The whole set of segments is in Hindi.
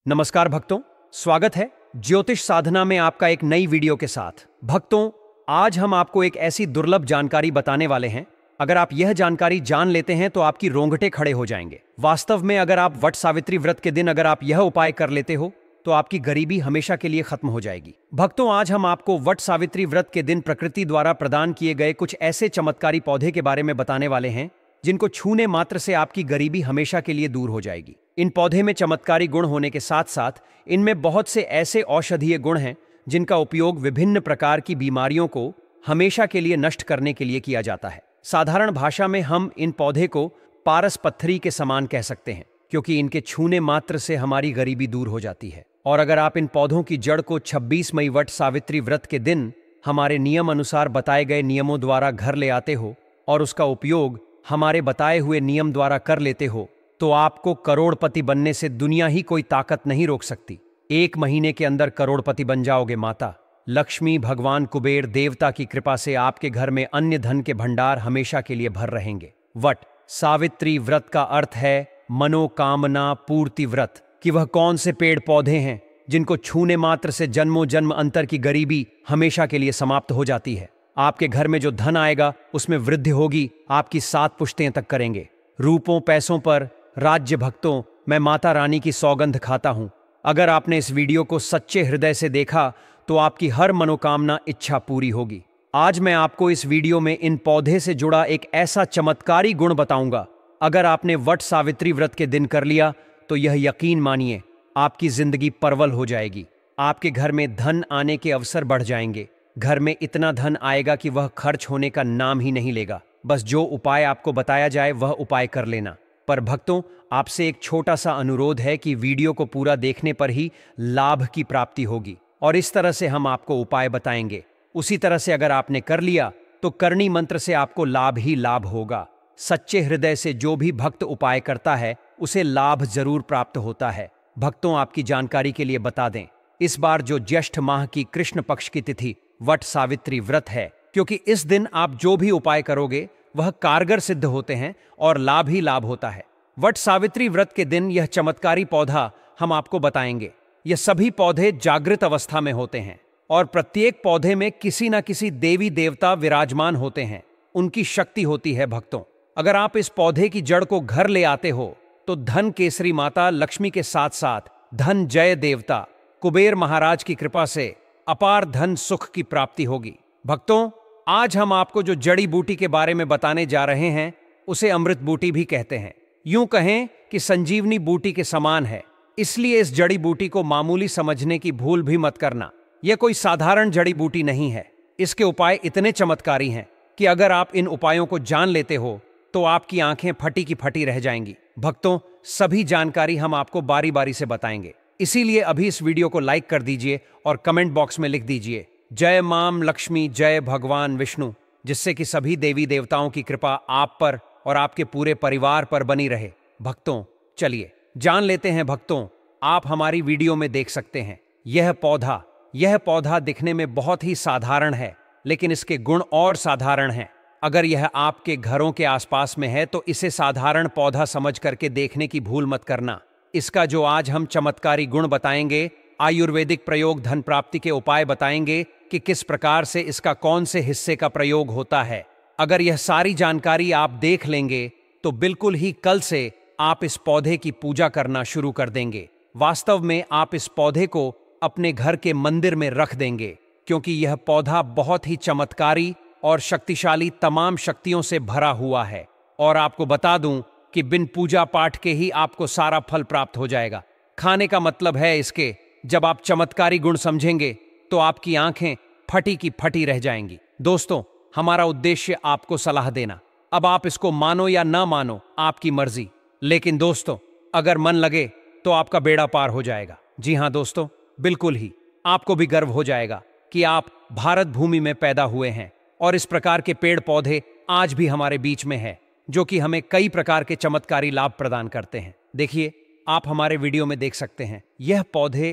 नमस्कार भक्तों, स्वागत है ज्योतिष साधना में आपका एक नई वीडियो के साथ। भक्तों, आज हम आपको एक ऐसी दुर्लभ जानकारी बताने वाले हैं। अगर आप यह जानकारी जान लेते हैं तो आपकी रोंगटे खड़े हो जाएंगे। वास्तव में अगर आप वट सावित्री व्रत के दिन अगर आप यह उपाय कर लेते हो तो आपकी गरीबी हमेशा के लिए खत्म हो जाएगी। भक्तों, आज हम आपको वट सावित्री व्रत के दिन प्रकृति द्वारा प्रदान किए गए कुछ ऐसे चमत्कारी पौधे के बारे में बताने वाले हैं जिनको छूने मात्र से आपकी गरीबी हमेशा के लिए दूर हो जाएगी। इन पौधे में चमत्कारी गुण होने के साथ साथ इनमें बहुत से ऐसे औषधीय गुण हैं जिनका उपयोग विभिन्न प्रकार की बीमारियों को हमेशा के लिए नष्ट करने के लिए किया जाता है। साधारण भाषा में हम इन पौधे को पारस पत्थरी के समान कह सकते हैं, क्योंकि इनके छूने मात्र से हमारी गरीबी दूर हो जाती है। और अगर आप इन पौधों की जड़ को 26 मई वट सावित्री व्रत के दिन हमारे नियम अनुसार बताए गए नियमों द्वारा घर ले आते हो और उसका उपयोग हमारे बताए हुए नियम द्वारा कर लेते हो तो आपको करोड़पति बनने से दुनिया ही कोई ताकत नहीं रोक सकती। 1 महीने के अंदर करोड़पति बन जाओगे। माता लक्ष्मी, भगवान कुबेर देवता की कृपा से आपके घर में अन्य धन के भंडार हमेशा के लिए भर रहेंगे। वट सावित्री व्रत का अर्थ है मनोकामना पूर्ति व्रत। कि वह कौन से पेड़ पौधे हैं जिनको छूने मात्र से जन्मों जन्म अंतर की गरीबी हमेशा के लिए समाप्त हो जाती है। आपके घर में जो धन आएगा उसमें वृद्धि होगी, आपकी 7 पुश्तें तक करेंगे। रूपों पैसों पर राज्य भक्तों, मैं माता रानी की सौगंध खाता हूं। अगर आपने इस वीडियो को सच्चे हृदय से देखा तो आपकी हर मनोकामना इच्छा पूरी होगी। आज मैं आपको इस वीडियो में इन पौधे से जुड़ा एक ऐसा चमत्कारी गुण बताऊंगा, अगर आपने वट सावित्री व्रत के दिन कर लिया तो यह यकीन मानिए आपकी जिंदगी परवल हो जाएगी। आपके घर में धन आने के अवसर बढ़ जाएंगे। घर में इतना धन आएगा कि वह खर्च होने का नाम ही नहीं लेगा। बस जो उपाय आपको बताया जाए वह उपाय कर लेना। पर भक्तों, आपसे एक छोटा सा अनुरोध है कि वीडियो को पूरा देखने पर ही लाभ की प्राप्ति होगी और इस तरह से हम आपको उपाय बताएंगे। उसी तरह से अगर आपने कर लिया तो करणी मंत्र से आपको लाभ ही लाभ होगा। सच्चे हृदय से जो भी भक्त उपाय करता है उसे लाभ जरूर प्राप्त होता है। भक्तों, आपकी जानकारी के लिए बता दें, इस बार जो ज्येष्ठ माह की कृष्ण पक्ष की तिथि वट सावित्री व्रत है, क्योंकि इस दिन आप जो भी उपाय करोगे वह कारगर सिद्ध होते हैं और लाभ ही लाभ होता है। वट सावित्री व्रत के दिन यह चमत्कारी पौधा हम आपको बताएंगे। यह सभी पौधे जागृत अवस्था में होते हैं और प्रत्येक पौधे में किसी न किसी देवी देवता विराजमान होते हैं, उनकी शक्ति होती है। भक्तों, अगर आप इस पौधे की जड़ को घर ले आते हो तो धन केसरी माता लक्ष्मी के साथ साथ धन जय देवता कुबेर महाराज की कृपा से अपार धन सुख की प्राप्ति होगी। भक्तों, आज हम आपको जो जड़ी बूटी के बारे में बताने जा रहे हैं उसे अमृत बूटी भी कहते हैं। यूं कहें कि संजीवनी बूटी के समान है। इसलिए इस जड़ी बूटी को मामूली समझने की भूल भी मत करना। यह कोई साधारण जड़ी बूटी नहीं है। इसके उपाय इतने चमत्कारी हैं कि अगर आप इन उपायों को जान लेते हो तो आपकी आंखें फटी की फटी रह जाएंगी। भक्तों, सभी जानकारी हम आपको बारी बारी से बताएंगे, इसीलिए अभी इस वीडियो को लाइक कर दीजिए और कमेंट बॉक्स में लिख दीजिए जय माम लक्ष्मी, जय भगवान विष्णु, जिससे कि सभी देवी देवताओं की कृपा आप पर और आपके पूरे परिवार पर बनी रहे। भक्तों, चलिए जान लेते हैं। भक्तों, आप हमारी वीडियो में देख सकते हैं यह पौधा दिखने में बहुत ही साधारण है, लेकिन इसके गुण और साधारण हैं। अगर यह आपके घरों के आसपास में है तो इसे साधारण पौधा समझ करके देखने की भूल मत करना। इसका जो आज हम चमत्कारी गुण बताएंगे, आयुर्वेदिक प्रयोग धन प्राप्ति के उपाय बताएंगे कि किस प्रकार से इसका कौन से हिस्से का प्रयोग होता है। अगर यह सारी जानकारी आप देख लेंगे तो बिल्कुल ही कल से आप इस पौधे की पूजा करना शुरू कर देंगे। वास्तव में आप इस पौधे को अपने घर के मंदिर में रख देंगे, क्योंकि यह पौधा बहुत ही चमत्कारी और शक्तिशाली तमाम शक्तियों से भरा हुआ है। और आपको बता दूं कि बिन पूजा पाठ के ही आपको सारा फल प्राप्त हो जाएगा। खाने का मतलब है इसके, जब आप चमत्कारी गुण समझेंगे तो आपकी आंखें फटी की फटी रह जाएंगी। दोस्तों, हमारा उद्देश्य आपको सलाह देना। अब आप इसको मानो या ना मानो, आपकी मर्जी, लेकिन दोस्तों अगर मन लगे तो आपका बेड़ा पार हो जाएगा। जी हां दोस्तों, बिल्कुल ही आपको भी गर्व हो जाएगा कि आप भारत भूमि में पैदा हुए हैं और इस प्रकार के पेड़ पौधे आज भी हमारे बीच में है, जो कि हमें कई प्रकार के चमत्कारी लाभ प्रदान करते हैं। देखिए, आप हमारे वीडियो में देख सकते हैं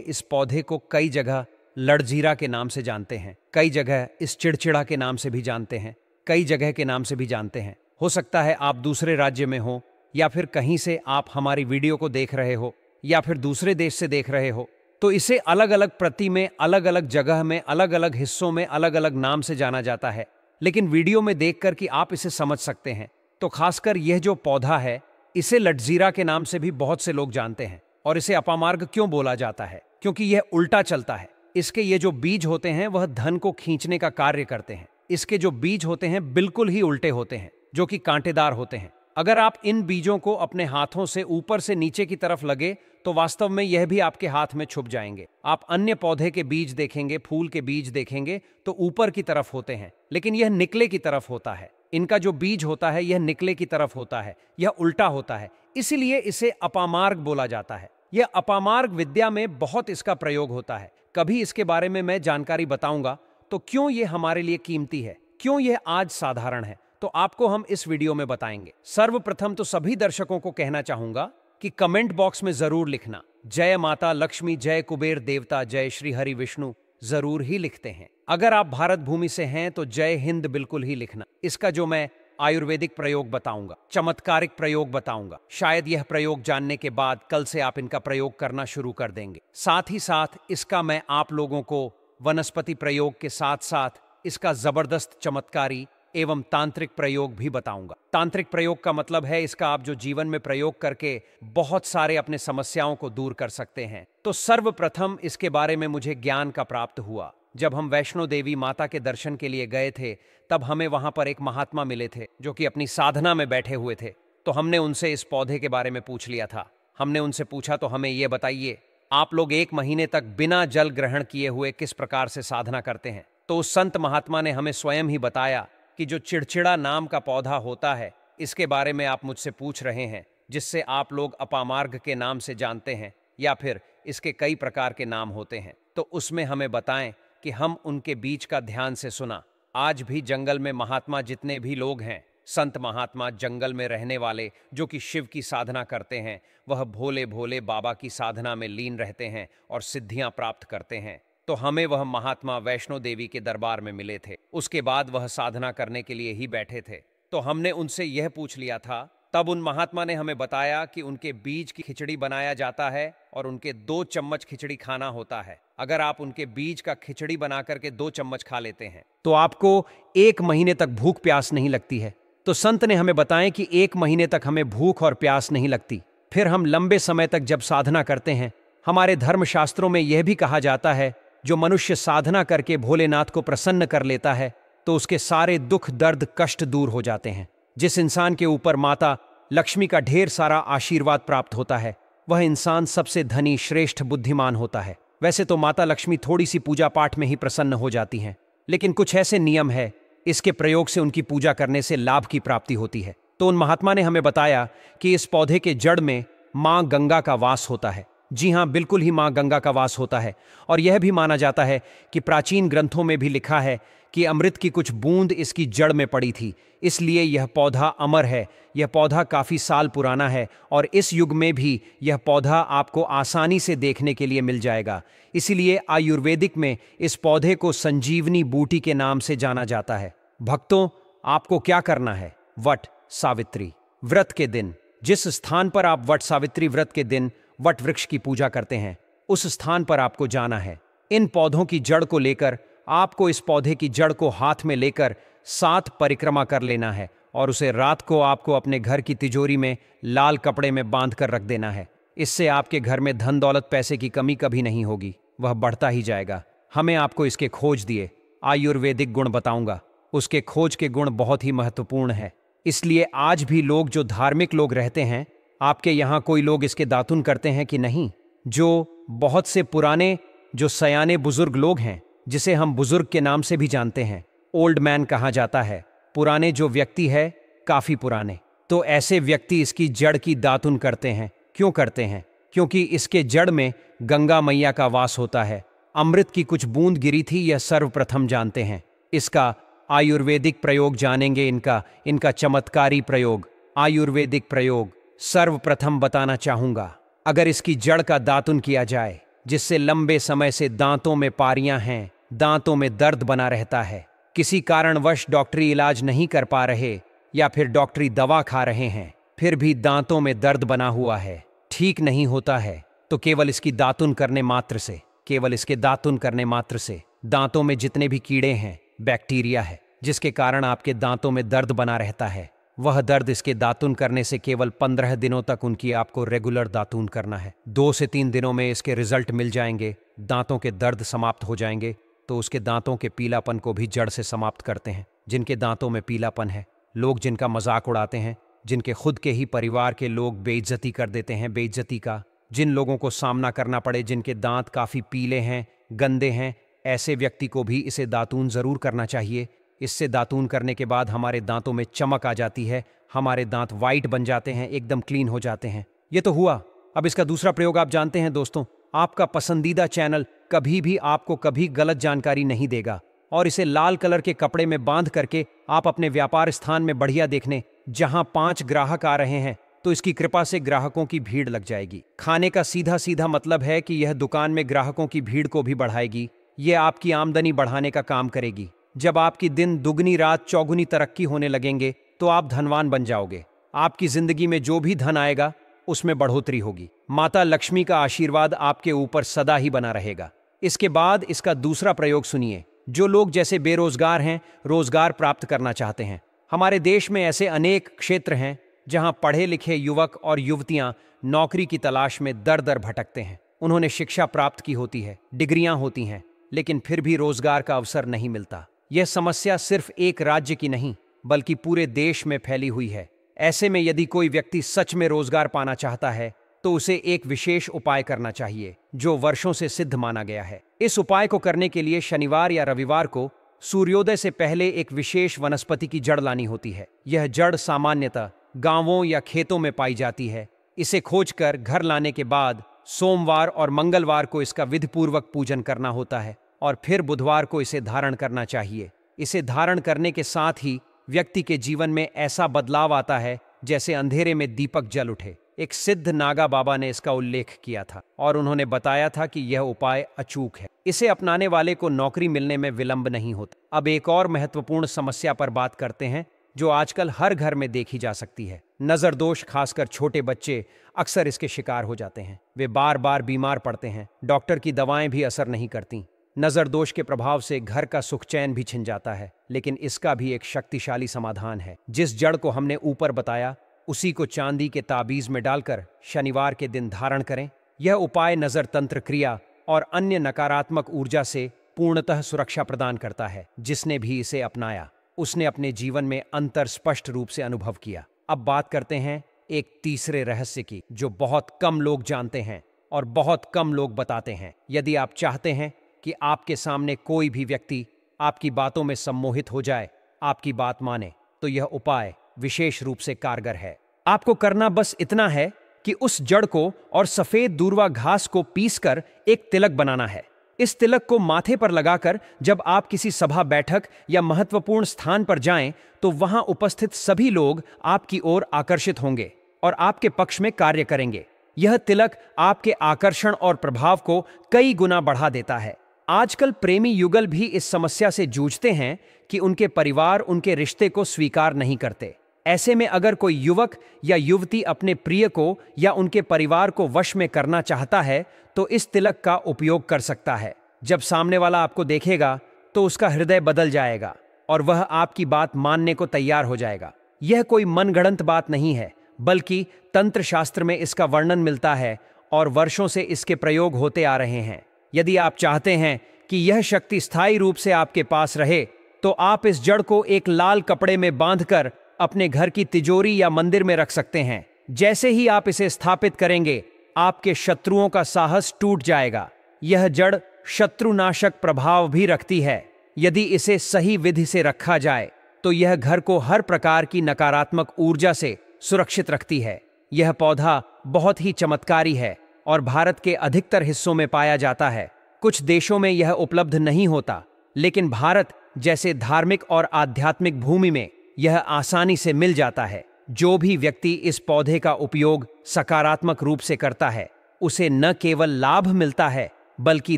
इस पौधे को कई जगह लड़जीरा के नाम से जानते हैं, कई जगह इस चिड़चिड़ा के नाम से भी जानते हैं, कई जगह के नाम से भी जानते हैं। हो सकता है आप दूसरे राज्य में हो या फिर कहीं से आप हमारी वीडियो को देख रहे हो या फिर दूसरे देश से देख रहे हो तो इसे अलग अलग प्रति में, अलग अलग जगह में, अलग अलग हिस्सों में अलग अलग नाम से जाना जाता है। लेकिन वीडियो में देखकर कि आप इसे समझ सकते हैं, तो खासकर यह जो पौधा है इसे लटजीरा के नाम से भी बहुत से लोग जानते हैं। और इसे अपामार्ग क्यों बोला जाता है? क्योंकि यह उल्टा चलता है। इसके ये जो बीज होते हैं वह धन को खींचने का कार्य करते हैं। इसके जो बीज होते हैं बिल्कुल ही उल्टे होते हैं, जो कि कांटेदार होते हैं। अगर आप इन बीजों को अपने हाथों से ऊपर से नीचे की तरफ लगे तो वास्तव में यह भी आपके हाथ में छुप जाएंगे। आप अन्य पौधे के बीज देखेंगे, फूल के बीज देखेंगे तो ऊपर की तरफ होते हैं, लेकिन यह निकले की तरफ होता है। इनका जो बीज होता है यह निकले की तरफ होता है, यह उल्टा होता है। इसीलिए इसे अपामार्ग बोला जाता है। यह अपामार्ग विद्या में बहुत इसका प्रयोग होता है। कभी इसके बारे में मैं जानकारी बताऊंगा। तो क्यों यह हमारे लिए कीमती है, क्यों यह आज साधारण है, तो आपको हम इस वीडियो में बताएंगे। सर्वप्रथम तो सभी दर्शकों को कहना चाहूंगा कि कमेंट बॉक्स में जरूर लिखना जय माता लक्ष्मी, जय कुबेर देवता, जय श्री हरि विष्णु जरूर ही लिखते हैं। अगर आप भारत भूमि से हैं तो जय हिंद बिल्कुल ही लिखना। इसका जो मैं आयुर्वेदिक प्रयोग बताऊंगा, चमत्कारिक प्रयोग बताऊंगा, शायद यह प्रयोग जानने के बाद कल से आप इनका प्रयोग करना शुरू कर देंगे। साथ ही साथ इसका मैं आप लोगों को वनस्पति प्रयोग के साथ साथ इसका जबरदस्त चमत्कारी एवं तांत्रिक प्रयोग भी बताऊंगा। तांत्रिक प्रयोग का मतलब है इसका आप जो जीवन में प्रयोग करके बहुत सारे अपने समस्याओं को दूर कर सकते हैं। तो सर्वप्रथम इसके बारे में मुझे ज्ञान का प्राप्त हुआ जब हम वैष्णो देवी माता के दर्शन के लिए गए थे। तब हमें वहां पर एक महात्मा मिले थे जो कि अपनी साधना में बैठे हुए थे। तो हमने उनसे इस पौधे के बारे में पूछ लिया था। हमने उनसे पूछा तो हमें ये बताइए, आप लोग 1 महीने तक बिना जल ग्रहण किए हुए किस प्रकार से साधना करते हैं? तो उस संत महात्मा ने हमें स्वयं ही बताया कि जो चिड़चिड़ा नाम का पौधा होता है इसके बारे में आप मुझसे पूछ रहे हैं, जिससे आप लोग अपामार्ग के नाम से जानते हैं या फिर इसके कई प्रकार के नाम होते हैं। तो उसमें हमें बताएं कि हम उनके बीच का ध्यान से सुना। आज भी जंगल में महात्मा जितने भी लोग हैं, संत महात्मा जंगल में रहने वाले जो कि शिव की साधना करते हैं, वह भोले भोले बाबा की साधना में लीन रहते हैं और सिद्धियां प्राप्त करते हैं। तो हमें वह महात्मा वैष्णो देवी के दरबार में मिले थे। उसके बाद वह साधना करने के लिए ही बैठे थे। तो हमने उनसे यह पूछ लिया था। तब उन महात्मा ने हमें बताया कि उनके बीज की खिचड़ी बनाया जाता है और उनके 2 चम्मच खिचड़ी खाना होता है। अगर आप उनके बीज का खिचड़ी बना करके 2 चम्मच खा लेते हैं तो आपको 1 महीने तक भूख प्यास नहीं लगती है। तो संत ने हमें बताया कि 1 महीने तक हमें भूख और प्यास नहीं लगती। फिर हम लंबे समय तक जब साधना करते हैं, हमारे धर्मशास्त्रों में यह भी कहा जाता है जो मनुष्य साधना करके भोलेनाथ को प्रसन्न कर लेता है तो उसके सारे दुख दर्द कष्ट दूर हो जाते हैं। जिस इंसान के ऊपर माता लक्ष्मी का ढेर सारा आशीर्वाद प्राप्त होता है वह इंसान सबसे धनी, श्रेष्ठ, बुद्धिमान होता है। वैसे तो माता लक्ष्मी थोड़ी सी पूजा पाठ में ही प्रसन्न हो जाती हैं, लेकिन कुछ ऐसे नियम है इसके प्रयोग से उनकी पूजा करने से लाभ की प्राप्ति होती है। तो उन महात्मा ने हमें बताया कि इस पौधे के जड़ में माँ गंगा का वास होता है। जी हाँ, बिल्कुल ही माँ गंगा का वास होता है। और यह भी माना जाता है कि प्राचीन ग्रंथों में भी लिखा है कि अमृत की कुछ बूंद इसकी जड़ में पड़ी थी, इसलिए यह पौधा अमर है। यह पौधा काफ़ी साल पुराना है और इस युग में भी यह पौधा आपको आसानी से देखने के लिए मिल जाएगा। इसीलिए आयुर्वेदिक में इस पौधे को संजीवनी बूटी के नाम से जाना जाता है। भक्तों, आपको क्या करना है? वट सावित्री व्रत के दिन, जिस स्थान पर आप वट सावित्री व्रत के दिन वट वृक्ष की पूजा करते हैं, उस स्थान पर आपको जाना है। इन पौधों की जड़ को लेकर आपको इस पौधे की जड़ को हाथ में लेकर 7 परिक्रमा कर लेना है और उसे रात को आपको अपने घर की तिजोरी में लाल कपड़े में बांध कर रख देना है। इससे आपके घर में धन दौलत पैसे की कमी कभी नहीं होगी, वह बढ़ता ही जाएगा। हमें आपको इसके खोज दिए आयुर्वेदिक गुण बताऊंगा। उसके खोज के गुण बहुत ही महत्वपूर्ण है। इसलिए आज भी लोग जो धार्मिक लोग रहते हैं, आपके यहाँ कोई लोग इसके दातुन करते हैं कि नहीं? जो बहुत से पुराने जो सयाने बुजुर्ग लोग हैं, जिसे हम बुजुर्ग के नाम से भी जानते हैं, ओल्ड मैन कहा जाता है, पुराने जो व्यक्ति है, काफी पुराने, तो ऐसे व्यक्ति इसकी जड़ की दातुन करते हैं। क्यों करते हैं? क्योंकि इसके जड़ में गंगा मैया का वास होता है। अमृत की कुछ बूंद गिरी थी, यह सर्वप्रथम जानते हैं। इसका आयुर्वेदिक प्रयोग जानेंगे, इनका चमत्कारी प्रयोग, आयुर्वेदिक प्रयोग सर्वप्रथम बताना चाहूंगा। अगर इसकी जड़ का दातुन किया जाए, जिससे लंबे समय से दांतों में पारियां हैं, दांतों में दर्द बना रहता है, किसी कारणवश डॉक्टरी इलाज नहीं कर पा रहे या फिर डॉक्टरी दवा खा रहे हैं, फिर भी दांतों में दर्द बना हुआ है, ठीक नहीं होता है, तो केवल इसकी दातुन करने मात्र से, केवल इसके दातुन करने मात्र से दांतों में जितने भी कीड़े हैं, बैक्टीरिया है जिसके कारण आपके दांतों में दर्द बना रहता है, वह दर्द इसके दातुन करने से केवल 15 दिनों तक उनकी आपको रेगुलर दातुन करना है। 2 से 3 दिनों में इसके रिजल्ट मिल जाएंगे, दांतों के दर्द समाप्त हो जाएंगे। तो उसके दांतों के पीलापन को भी जड़ से समाप्त करते हैं। जिनके दांतों में पीलापन है, लोग जिनका मजाक उड़ाते हैं, जिनके खुद के ही परिवार के लोग बेइज्जती कर देते हैं, बेइज्जती का जिन लोगों को सामना करना पड़े, जिनके दांत काफ़ी पीले हैं, गंदे हैं, ऐसे व्यक्ति को भी इसे दातून ज़रूर करना चाहिए। इससे दातून करने के बाद हमारे दांतों में चमक आ जाती है, हमारे दांत वाइट बन जाते हैं, एकदम क्लीन हो जाते हैं। ये तो हुआ। अब इसका दूसरा प्रयोग आप जानते हैं दोस्तों, आपका पसंदीदा चैनल कभी भी आपको कभी गलत जानकारी नहीं देगा और इसे लाल कलर के कपड़े में बांध करके आप अपने व्यापार स्थान में बढ़िया देखने, जहां 5 ग्राहक आ रहे हैं तो इसकी कृपा से ग्राहकों की भीड़ लग जाएगी। खाने का सीधा सीधा मतलब है कि यह दुकान में ग्राहकों की भीड़ को भी बढ़ाएगी। यह आपकी आमदनी बढ़ाने का काम करेगी। जब आपकी दिन दुगनी रात चौगुनी तरक्की होने लगेंगे तो आप धनवान बन जाओगे। आपकी जिंदगी में जो भी धन आएगा उसमें बढ़ोतरी होगी। माता लक्ष्मी का आशीर्वाद आपके ऊपर सदा ही बना रहेगा। इसके बाद इसका दूसरा प्रयोग सुनिए। जो लोग जैसे बेरोजगार हैं, रोजगार प्राप्त करना चाहते हैं, हमारे देश में ऐसे अनेक क्षेत्र हैं जहां पढ़े लिखे युवक और युवतियां नौकरी की तलाश में दर दर भटकते हैं। उन्होंने शिक्षा प्राप्त की होती है, डिग्रियां होती हैं, लेकिन फिर भी रोजगार का अवसर नहीं मिलता। यह समस्या सिर्फ एक राज्य की नहीं बल्कि पूरे देश में फैली हुई है। ऐसे में यदि कोई व्यक्ति सच में रोजगार पाना चाहता है तो उसे एक विशेष उपाय करना चाहिए जो वर्षों से सिद्ध माना गया है। इस उपाय को करने के लिए शनिवार या रविवार को सूर्योदय से पहले एक विशेष वनस्पति की जड़ लानी होती है। यह जड़ सामान्यतः गांवों या खेतों में पाई जाती है। इसे खोजकर घर लाने के बाद सोमवार और मंगलवार को इसका विधिपूर्वक पूजन करना होता है और फिर बुधवार को इसे धारण करना चाहिए। इसे धारण करने के साथ ही व्यक्ति के जीवन में ऐसा बदलाव आता है जैसे अंधेरे में दीपक जल उठे। एक सिद्ध नागा बाबा ने इसका उल्लेख किया था और उन्होंने बताया था कि यह उपाय अचूक है। इसे अपनाने वाले को नौकरी मिलने में विलंब नहीं होता। अब एक और महत्वपूर्ण समस्या पर बात करते हैं जो आजकल हर घर में देखी जा सकती है। नजर दोष, खासकर छोटे बच्चे अक्सर इसके शिकार हो जाते हैं। वे बार बार बीमार पड़ते हैं, डॉक्टर की दवाएं भी असर नहीं करती। नजर दोष के प्रभाव से घर का सुख चैन भी छिन जाता है, लेकिन इसका भी एक शक्तिशाली समाधान है। जिस जड़ को हमने ऊपर बताया उसी को चांदी के ताबीज में डालकर शनिवार के दिन धारण करें। यह उपाय नजर तंत्र क्रिया और अन्य नकारात्मक ऊर्जा से पूर्णतः सुरक्षा प्रदान करता है। जिसने भी इसे अपनाया उसने अपने जीवन में अंतर स्पष्ट रूप से अनुभव किया। अब बात करते हैं एक तीसरे रहस्य की जो बहुत कम लोग जानते हैं और बहुत कम लोग बताते हैं। यदि आप चाहते हैं कि आपके सामने कोई भी व्यक्ति आपकी बातों में सम्मोहित हो जाए, आपकी बात माने, तो यह उपाय विशेष रूप से कारगर है। आपको करना बस इतना है कि उस जड़ को और सफेद दूर्वा घास को पीसकर एक तिलक बनाना है। इस तिलक को माथे पर लगाकर जब आप किसी सभा, बैठक या महत्वपूर्ण स्थान पर जाएं तो वहां उपस्थित सभी लोग आपकी ओर आकर्षित होंगे और आपके पक्ष में कार्य करेंगे। यह तिलक आपके आकर्षण और प्रभाव को कई गुना बढ़ा देता है। आजकल प्रेमी युगल भी इस समस्या से जूझते हैं कि उनके परिवार उनके रिश्ते को स्वीकार नहीं करते। ऐसे में अगर कोई युवक या युवती अपने प्रिय को या उनके परिवार को वश में करना चाहता है तो इस तिलक का उपयोग कर सकता है। जब सामने वाला आपको देखेगा तो उसका हृदय बदल जाएगा और वह आपकी बात मानने को तैयार हो जाएगा। यह कोई मनगढ़ंत बात नहीं है, बल्कि तंत्र शास्त्र में इसका वर्णन मिलता है और वर्षों से इसके प्रयोग होते आ रहे हैं। यदि आप चाहते हैं कि यह शक्ति स्थायी रूप से आपके पास रहे तो आप इस जड़ को एक लाल कपड़े में बांधकर अपने घर की तिजोरी या मंदिर में रख सकते हैं। जैसे ही आप इसे स्थापित करेंगे आपके शत्रुओं का साहस टूट जाएगा। यह जड़ शत्रुनाशक प्रभाव भी रखती है। यदि इसे सही विधि से रखा जाए तो यह घर को हर प्रकार की नकारात्मक ऊर्जा से सुरक्षित रखती है। यह पौधा बहुत ही चमत्कारी है और भारत के अधिकतर हिस्सों में पाया जाता है। कुछ देशों में यह उपलब्ध नहीं होता, लेकिन भारत जैसे धार्मिक और आध्यात्मिक भूमि में यह आसानी से मिल जाता है। जो भी व्यक्ति इस पौधे का उपयोग सकारात्मक रूप से करता है उसे न केवल लाभ मिलता है बल्कि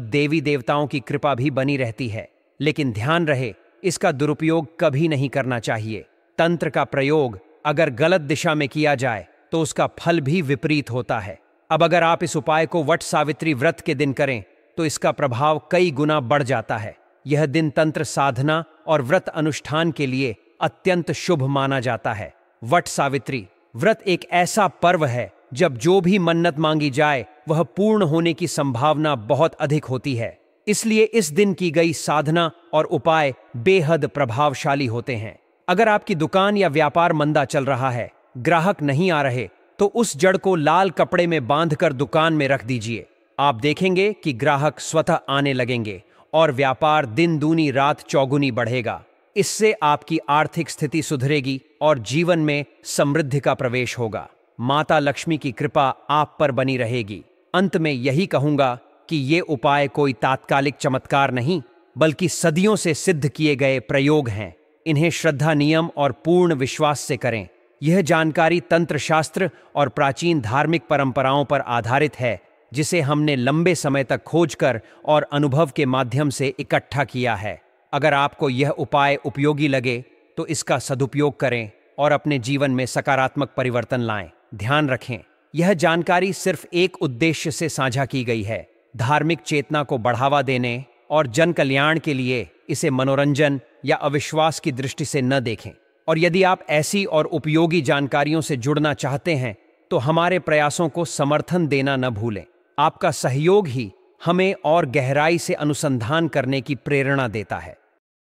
देवी देवताओं की कृपा भी बनी रहती है। लेकिन ध्यान रहे, इसका दुरुपयोग कभी नहीं करना चाहिए। तंत्र का प्रयोग अगर गलत दिशा में किया जाए तो उसका फल भी विपरीत होता है। अब अगर आप इस उपाय को वट सावित्री व्रत के दिन करें तो इसका प्रभाव कई गुना बढ़ जाता है। यह दिन तंत्र साधना और व्रत अनुष्ठान के लिए अत्यंत शुभ माना जाता है। वट सावित्री व्रत एक ऐसा पर्व है जब जो भी मन्नत मांगी जाए वह पूर्ण होने की संभावना बहुत अधिक होती है। इसलिए इस दिन की गई साधना और उपाय बेहद प्रभावशाली होते हैं। अगर आपकी दुकान या व्यापार मंदा चल रहा है, ग्राहक नहीं आ रहे, तो उस जड़ को लाल कपड़े में बांधकर दुकान में रख दीजिए। आप देखेंगे कि ग्राहक स्वतः आने लगेंगे और व्यापार दिन दूनी रात चौगुनी बढ़ेगा। इससे आपकी आर्थिक स्थिति सुधरेगी और जीवन में समृद्धि का प्रवेश होगा। माता लक्ष्मी की कृपा आप पर बनी रहेगी। अंत में यही कहूंगा कि ये उपाय कोई तात्कालिक चमत्कार नहीं, बल्कि सदियों से सिद्ध किए गए प्रयोग हैं। इन्हें श्रद्धा, नियम और पूर्ण विश्वास से करें। यह जानकारी तंत्र शास्त्र और प्राचीन धार्मिक परंपराओं पर आधारित है, जिसे हमने लंबे समय तक खोजकर और अनुभव के माध्यम से इकट्ठा किया है। अगर आपको यह उपाय उपयोगी लगे तो इसका सदुपयोग करें और अपने जीवन में सकारात्मक परिवर्तन लाएं। ध्यान रखें, यह जानकारी सिर्फ एक उद्देश्य से साझा की गई है, धार्मिक चेतना को बढ़ावा देने और जन कल्याण के लिए। इसे मनोरंजन या अविश्वास की दृष्टि से न देखें। और यदि आप ऐसी और उपयोगी जानकारियों से जुड़ना चाहते हैं तो हमारे प्रयासों को समर्थन देना न भूलें। आपका सहयोग ही हमें और गहराई से अनुसंधान करने की प्रेरणा देता है।